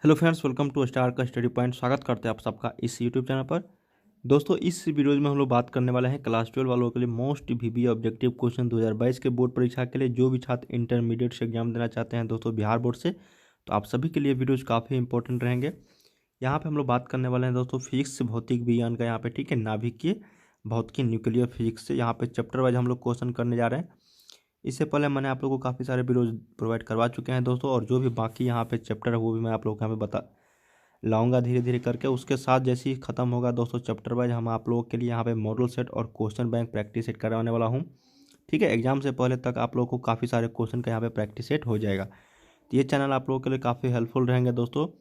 Hello friends, welcome to star का study point. स्वागत करते हैं आप सबका इस यूट्यूब चैनल पर। दोस्तों, इस वीडियो में हम लोग बात करने वाले हैं क्लास 12 वालों के लिए मोस्ट वीबी ऑब्जेक्टिव क्वेश्चन 2022 के बोर्ड परीक्षा के लिए। जो भी छात्र इंटरमीडिएट से एग्जाम देना चाहते हैं दोस्तों बिहार बोर्ड से, तो आप सभी के लिए वीडियोज़ काफ़ी इंपॉर्टेंट रहेंगे। यहाँ पर हम लोग बात करने वाले हैं दोस्तों फिजिक्स भौतिक विज्ञान का, यहाँ पे ठीक है, नाभिकीय भौतिकी न्यूक्लियर फिजिक्स से। यहाँ पे चैप्टर वाइज हम लोग क्वेश्चन करने जा रहे हैं। इससे पहले मैंने आप लोगों को काफ़ी सारे वीडियोज प्रोवाइड करवा चुके हैं दोस्तों, और जो भी बाकी यहाँ पे चैप्टर है वो भी मैं आप लोगों को यहाँ पे बता लाऊंगा धीरे धीरे करके। उसके साथ जैसे ही खत्म होगा दोस्तों चैप्टर वाइज, हम आप लोगों के लिए यहाँ पे मॉडल सेट और क्वेश्चन बैंक प्रैक्टिस सेट करवाने वाला हूँ। ठीक है, एग्जाम से पहले तक आप लोगों को काफ़ी सारे क्वेश्चन का यहाँ पे प्रैक्टिस सेट हो जाएगा। तो ये चैनल आप लोगों के लिए काफ़ी हेल्पफुल रहेंगे दोस्तों, तो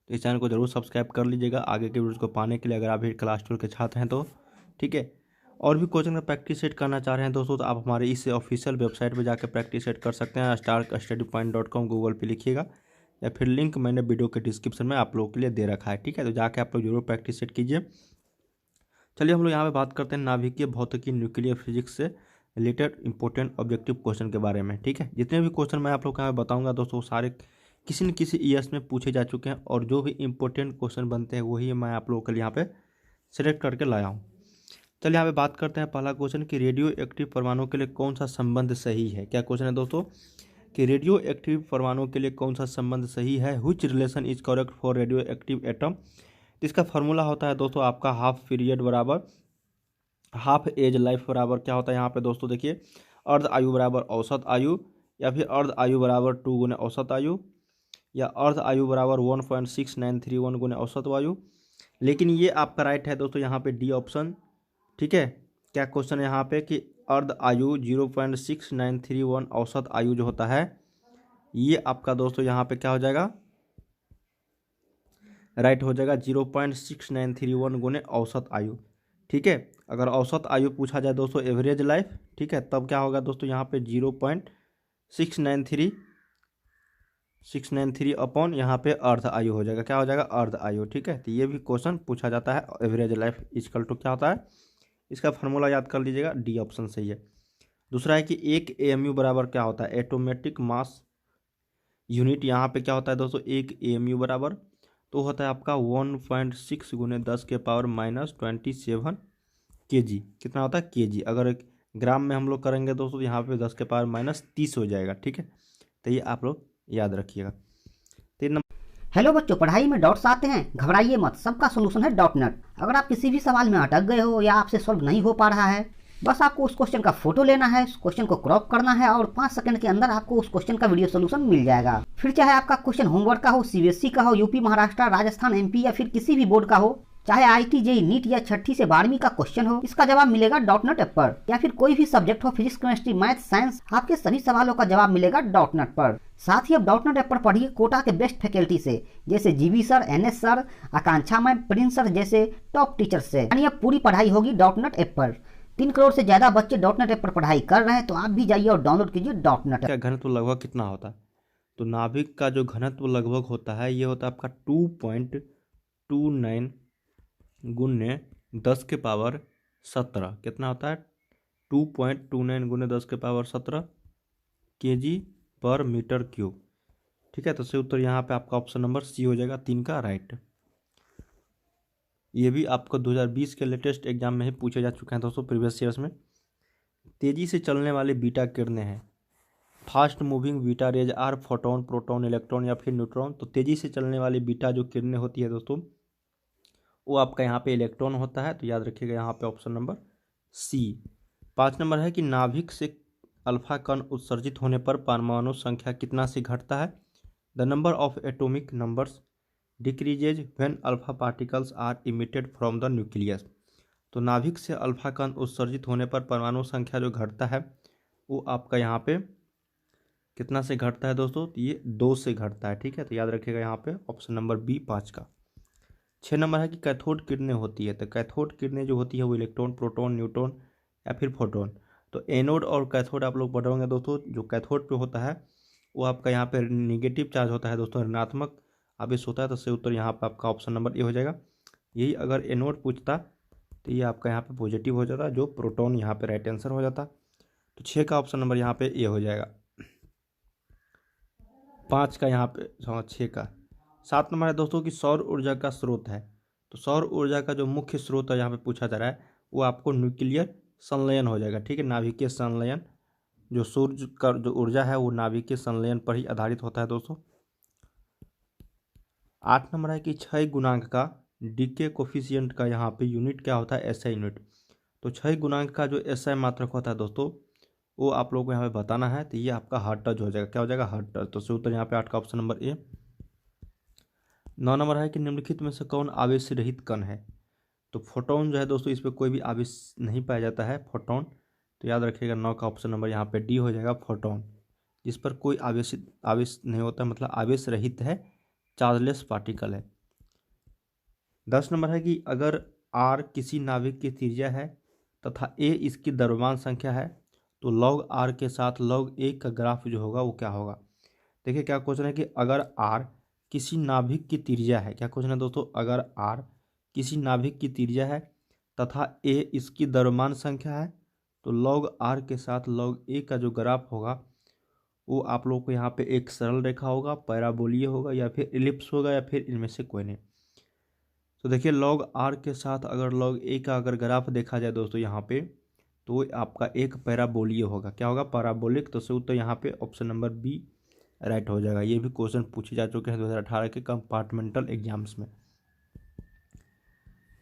इस चैनल को जरूर सब्सक्राइब कर लीजिएगा आगे के वीडियोज़ को पाने के लिए, अगर आप भी क्लास 12 के छात्र हैं तो। ठीक है, और भी क्वेश्चन का प्रैक्टिस सेट करना चाह रहे हैं दोस्तों, तो आप हमारे इस ऑफिशियल वेबसाइट पर जाकर प्रैक्टिस सेट कर सकते हैं। starstudypoint.com गूगल पे लिखिएगा, या फिर लिंक मैंने वीडियो के डिस्क्रिप्शन में आप लोगों के लिए दे रखा है। ठीक है, तो जाके आप लोग जरूर प्रैक्टिस सेट कीजिए। चलिए हम लोग यहाँ पे बात करते हैं नाभिकीय भौतिकी न्यूक्लियर फिजिक्स से रिलेटेड इंपॉर्टेंट ऑब्जेक्टिव क्वेश्चन के बारे में। ठीक है, जितने भी क्वेश्चन मैं आप लोग को यहाँ पे बताऊँगा दोस्तों, सारे किसी न किसी ईयर्स में पूछे जा चुके हैं, और जो भी इंपॉर्टेंट क्वेश्चन बनते हैं वही मैं आप लोगों के लिए यहाँ पे सिलेक्ट करके लाया हूँ। चलिए यहाँ पे बात करते हैं पहला क्वेश्चन कि रेडियो एक्टिव परमाणु के लिए कौन सा संबंध सही है। क्या क्वेश्चन है दोस्तों कि रेडियो एक्टिव परमाणु के लिए कौन सा संबंध सही है। Which relation is correct for radio active atom. इसका फॉर्मूला होता है दोस्तों आपका हाफ पीरियड बराबर हाफ एज लाइफ बराबर क्या होता है यहाँ पे दोस्तों, देखिए, अर्ध आयु बराबर औसत आयु, या फिर अर्ध आयु बराबर 2 गुने औसत आयु, या अर्ध आयु बराबर 1.6931 गुने औसत आयु। लेकिन ये आपका राइट है दोस्तों यहाँ पे डी ऑप्शन। ठीक है, क्या क्वेश्चन है यहाँ पे कि अर्ध आयु 0.6931 औसत आयु जो होता है, ये आपका दोस्तों यहाँ पे क्या हो जाएगा, राइट हो जाएगा 0.6931 गुने औसत आयु। ठीक है, अगर औसत आयु पूछा जाए दोस्तों एवरेज लाइफ, ठीक है, तब क्या होगा दोस्तों यहाँ पे 0.693 अपॉन यहाँ पे अर्ध आयु हो जाएगा, क्या हो जाएगा, अर्ध आयु। ठीक है, तो ये भी क्वेश्चन पूछा जाता है। एवरेज लाइफ इक्वल टू क्या होता है, इसका फार्मूला याद कर लीजिएगा, डी ऑप्शन सही है। दूसरा है कि एक एएमयू बराबर क्या होता है, एटोमेटिक मास यूनिट। यहाँ पे क्या होता है दोस्तों, एक एएमयू बराबर तो होता है आपका 1.6 गुने 10 के पावर -27 kg। कितना होता है, kg। अगर ग्राम में हम लोग करेंगे दोस्तों, तो यहाँ पे 10 के पावर -30 हो जाएगा। ठीक है, तो ये आप लोग याद रखिएगा। हेलो बच्चों, पढ़ाई में डाउट्स आते हैं, घबराइए मत, सबका सोल्यूशन है डॉट नेट। अगर आप किसी भी सवाल में अटक गए हो या आपसे सॉल्व नहीं हो पा रहा है, बस आपको उस क्वेश्चन का फोटो लेना है, उस क्वेश्चन को क्रॉप करना है, और 5 सेकंड के अंदर आपको उस क्वेश्चन का वीडियो सोल्यूशन मिल जाएगा। फिर चाहे आपका क्वेश्चन होमवर्क का हो, सीबीएसई का हो, यूपी महाराष्ट्र राजस्थान एमपी या फिर किसी भी बोर्ड का हो, चाहे आईटी जेई नीट या 6ठी से 12वीं का क्वेश्चन हो, इसका जवाब मिलेगा डॉट नेट ऐप पर। या फिर कोई भी सब्जेक्ट हो, फिजिक्स केमिस्ट्री मैथ साइंस, आपके सभी सवालों का जवाब मिलेगा डॉट नेट पर। साथ ही अब डॉट नेट ऐप पर पढ़िए कोटा के बेस्ट फैकल्टी से, जैसे जीवी सर, एनएस सर, आकांक्षा मैम, प्रिंस सर जैसे टॉप टीचर से। यानी अब पूरी पढ़ाई होगी डॉट नेट ऐप पर। 3 करोड़ से ज्यादा बच्चे डॉट नेट ऐप पर पढ़ाई कर रहे हैं, तो आप भी जाइए और डाउनलोड कीजिए डॉट नेट। का घनत्व लगभग कितना होता है, तो नाभिक का जो घनत्व लगभग होता है ये होता है आपका 2.29 गुने 10 के पावर 17। कितना होता है, 2.29 गुने 10 के पावर 17 kg पर मीटर क्यूब। ठीक है, तो सही उत्तर यहाँ पे आपका ऑप्शन नंबर सी हो जाएगा, 3 का राइट। ये भी आपको 2020 के लेटेस्ट एग्जाम में ही पूछे जा चुके हैं दोस्तों, प्रीवियस ईयर्स में। तेजी से चलने वाली बीटा किरणें हैं, fast moving beta rays are photon, proton, electron या फिर न्यूट्रॉन। तो तेजी से चलने वाली बीटा जो किरणें होती है दोस्तों, वो आपका यहाँ पे इलेक्ट्रॉन होता है, तो याद रखिएगा यहाँ पे ऑप्शन नंबर सी। 5 नंबर है कि नाभिक से अल्फा कण उत्सर्जित होने पर परमाणु संख्या कितना से घटता है। The number of atomic numbers decreases when alpha particles are emitted from the nucleus. तो नाभिक से अल्फा कण उत्सर्जित होने पर परमाणु संख्या जो घटता है वो आपका यहाँ पे कितना से घटता है दोस्तों, तो ये 2 से घटता है। ठीक है, तो याद रखिएगा यहाँ पे ऑप्शन नंबर बी 5 का। 6 नंबर है कि कैथोड किरणें होती है, तो कैथोड किरणें जो होती है वो इलेक्ट्रॉन, प्रोटॉन, न्यूट्रॉन या फिर फोटोन। तो एनोड और कैथोड आप लोग पढ़ोगे दोस्तों, जो कैथोड पे होता है वो आपका यहाँ पे निगेटिव चार्ज होता है दोस्तों, ऋणात्मक आवेश होता है, तो सही उत्तर यहाँ पर आपका ऑप्शन नंबर ए हो जाएगा। यही अगर एनोड पूछता तो ये आपका यहाँ पे पॉजिटिव हो जाता, जो प्रोटॉन यहाँ पे राइट आंसर हो जाता। तो 6 का ऑप्शन नंबर यहाँ पे ए हो जाएगा। 5 का यहाँ पे 6 का 7 नंबर है दोस्तों कि सौर ऊर्जा का स्रोत है। तो सौर ऊर्जा का जो मुख्य स्रोत है यहाँ पे पूछा जा रहा है वो आपको न्यूक्लियर संलयन हो जाएगा, ठीक है, नाभिकीय संलयन। जो सूर्य का जो ऊर्जा है वो नाभिकीय संलयन पर ही आधारित होता है दोस्तों। 8 नंबर है कि क्षय गुणांक का डीके कोफिशिएंट का यहाँ पे यूनिट क्या होता है, एसआई यूनिट। तो क्षय गुणांक का जो एसआई मात्रक होता है दोस्तों वो आप लोगों को यहाँ पे बताना है। तो ये आपका हर्ट्ज हो जाएगा, क्या हो जाएगा, हर्ट्ज। तो सही उत्तर यहाँ पे 8 का ऑप्शन नंबर ए। 9 नंबर है कि निम्नलिखित में से कौन आवेश रहित कण है। तो फोटोन जो है दोस्तों इस पर कोई भी आवेश नहीं पाया जाता है, फोटोन। तो याद रखिएगा 9 का ऑप्शन नंबर यहाँ पे डी हो जाएगा, फोटोन। जिस पर कोई आवेश नहीं होता, मतलब आवेश रहित है, चार्जलेस पार्टिकल है। 10 नंबर है कि अगर आर किसी नाभिक की त्रिज्या है तथा ए इसकी द्रव्यमान संख्या है तो लॉग आर के साथ लॉग ए का ग्राफ जो होगा वो क्या होगा। देखिए क्या क्वेश्चन है कि अगर आर किसी नाभिक की त्रिज्या है, क्या क्वेश्चन है दोस्तों, अगर आर किसी नाभिक की त्रिज्या है तथा ए इसकी द्रव्यमान संख्या है तो लॉग आर के साथ लॉग ए का जो ग्राफ होगा वो आप लोग को यहाँ पे एक सरल रेखा होगा, पैराबोलीय होगा, या फिर इलिप्स होगा, या फिर इनमें से कोई नहीं। तो देखिए लॉग आर के साथ अगर लॉग ए का अगर ग्राफ देखा जाए दोस्तों यहाँ पे तो आपका एक पैराबोलीय होगा, क्या होगा, पैराबोलिक। तो सही उत्तर यहाँ पे ऑप्शन नंबर बी राइट हो जाएगा। ये भी क्वेश्चन पूछे जा चुके हैं 2018 के कंपार्टमेंटल एग्जाम्स में।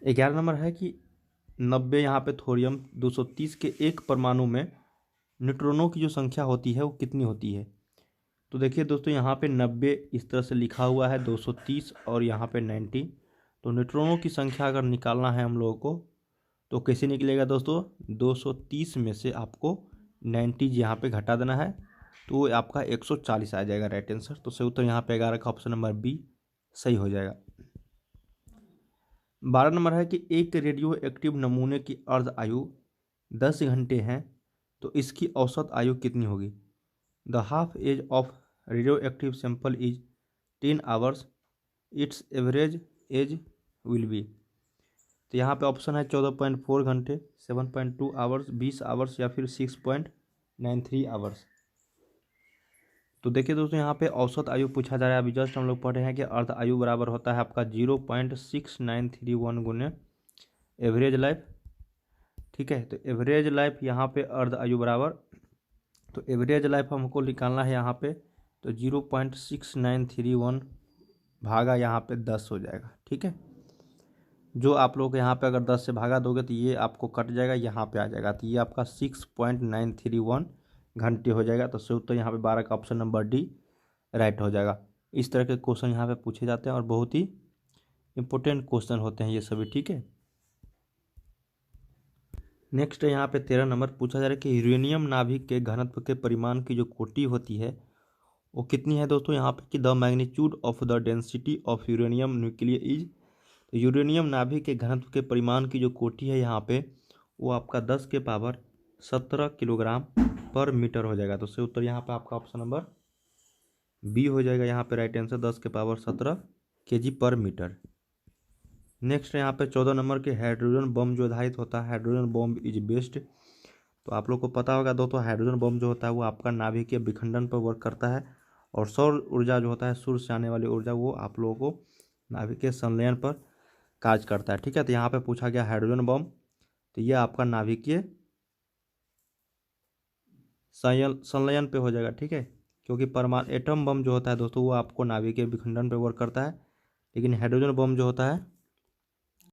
11 नंबर है कि 90 यहाँ पे थोरियम 230 के एक परमाणु में न्यूट्रॉनों की जो संख्या होती है वो कितनी होती है। तो देखिए दोस्तों यहाँ पे 90 इस तरह से लिखा हुआ है, 230 और यहाँ पे 90। तो न्यूट्रॉनों की संख्या अगर निकालना है हम लोगों को तो कैसे निकलेगा दोस्तों, 230 में से आपको 90 यहाँ पे घटा देना है तो वो आपका 140 आ जाएगा राइट आंसर। तो सही उत्तर यहाँ पे 11 का ऑप्शन नंबर बी सही हो जाएगा। 12 नंबर है कि एक रेडियो एक्टिव नमूने की अर्ध आयु 10 घंटे है तो इसकी औसत आयु कितनी होगी। The half age of radioactive sample is 10 hours, its average age will be. तो यहाँ पे ऑप्शन है 14.4 घंटे, 7.2 आवर्स, 20 आवर्स, या फिर 6.93 आवर्स। तो देखिए दोस्तों यहाँ पे औसत आयु पूछा जा रहा है। अभी जस्ट हम लोग पढ़ रहे हैं कि अर्ध आयु बराबर होता है आपका 0.6931 गुने एवरेज लाइफ, ठीक है। तो एवरेज लाइफ यहाँ पे अर्ध आयु बराबर, तो एवरेज लाइफ हमको निकालना है यहाँ पे, तो 0.6931 भागा यहाँ पे 10 हो जाएगा, ठीक है। जो आप लोग यहाँ पे अगर 10 से भागा दोगे तो ये आपको कट जाएगा, यहाँ पे आ जाएगा, तो ये आपका 6.931 घंटे हो जाएगा। तो सही उत्तर यहाँ पे 12 का ऑप्शन नंबर डी राइट हो जाएगा। इस तरह के क्वेश्चन यहाँ पे पूछे जाते हैं और बहुत ही इंपॉर्टेंट क्वेश्चन होते हैं ये सभी, ठीक है। नेक्स्ट यहाँ पे 13 नंबर पूछा जा रहा है कि यूरेनियम नाभिक के घनत्व के परिमाण की जो कोटि होती है वो कितनी है दोस्तों। यहाँ पे कि the magnitude of the density of uranium nuclear is. तो यूरेनियम नाभिक के घनत्व के परिमाण की जो कोटि है यहाँ पे वो आपका 10 के पावर 17 किलोग्राम पर मीटर हो जाएगा। तो सही उत्तर यहाँ पे आपका ऑप्शन नंबर बी हो जाएगा, यहाँ पे राइट आंसर 10 के पावर 17 kg पर मीटर। नेक्स्ट यहाँ पे 14 नंबर के हाइड्रोजन बम जो आधारित होता है, हाइड्रोजन बम इज बेस्ट। तो आप लोग को पता होगा दोस्तों हाइड्रोजन बम जो होता है वो आपका नाभिकीय विखंडन पर वर्क करता है, और सौर ऊर्जा जो होता है सूर्य से आने वाली ऊर्जा वो आप लोगों को नाभिकीय संलयन पर कार्य करता है, ठीक है। तो यहाँ पे पूछा गया हाइड्रोजन बम, तो ये आपका नाभिकीय संलयन पे हो जाएगा, ठीक है। क्योंकि परमाणु एटम बम जो होता है दोस्तों वो आपको नाभिकीय विखंडन पे वर्क करता है, लेकिन हाइड्रोजन बम जो होता है